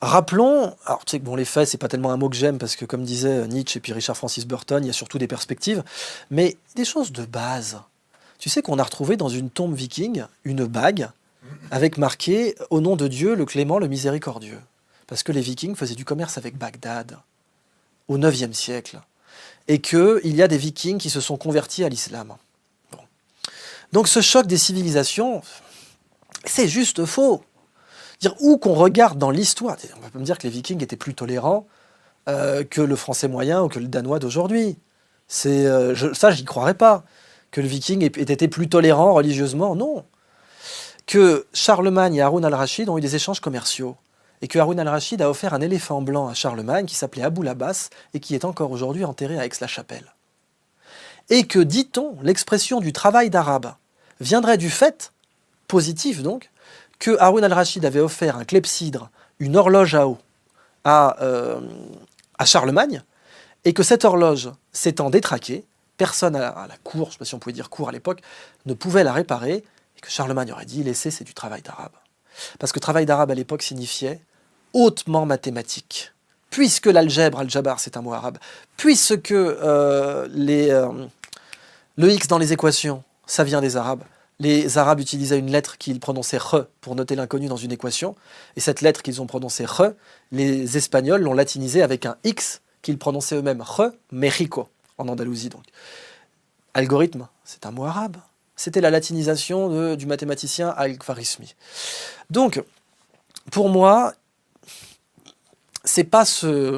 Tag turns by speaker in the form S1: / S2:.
S1: Rappelons, alors tu sais que bon, les faits, c'est pas tellement un mot que j'aime parce que comme disait Nietzsche et puis Richard Francis Burton, il y a surtout des perspectives, mais des choses de base. Tu sais qu'on a retrouvé dans une tombe viking une bague avec marqué «Au nom de Dieu, le clément, le miséricordieux». Parce que les vikings faisaient du commerce avec Bagdad au IXe siècle. Et qu'il y a des vikings qui se sont convertis à l'islam. Bon. Donc ce choc des civilisations, c'est juste faux. Dire, où qu'on regarde dans l'histoire, on va pas me dire que les vikings étaient plus tolérants que le français moyen ou que le danois d'aujourd'hui. Ça, j'y croirais pas. Que le viking ait été plus tolérant religieusement, non. Que Charlemagne et Haroun al-Rachid ont eu des échanges commerciaux. Et que Haroun al-Rachid a offert un éléphant blanc à Charlemagne qui s'appelait Abou Labas et qui est encore aujourd'hui enterré à Aix-la-Chapelle. Et que, dit-on, l'expression du travail d'arabe viendrait du fait, positif donc, que Haroun al-Rachid avait offert un clepsydre, une horloge à eau, à Charlemagne, et que cette horloge s'étant détraquée, personne à la cour, je ne sais pas si on pouvait dire cour à l'époque, ne pouvait la réparer, et que Charlemagne aurait dit laissez, c'est du travail d'arabe. Parce que travail d'arabe à l'époque signifiait hautement mathématique. Puisque l'algèbre, al-jabar, c'est un mot arabe, puisque le x dans les équations, ça vient des arabes. Les arabes utilisaient une lettre qu'ils prononçaient re pour noter l'inconnu dans une équation, et cette lettre qu'ils ont prononcée re, les Espagnols l'ont latinisée avec un x qu'ils prononçaient eux-mêmes re, Mexico, en Andalousie donc. Algorithme, c'est un mot arabe. C'était la latinisation du mathématicien Al-Khwarizmi. Donc, pour moi, c'est pas ce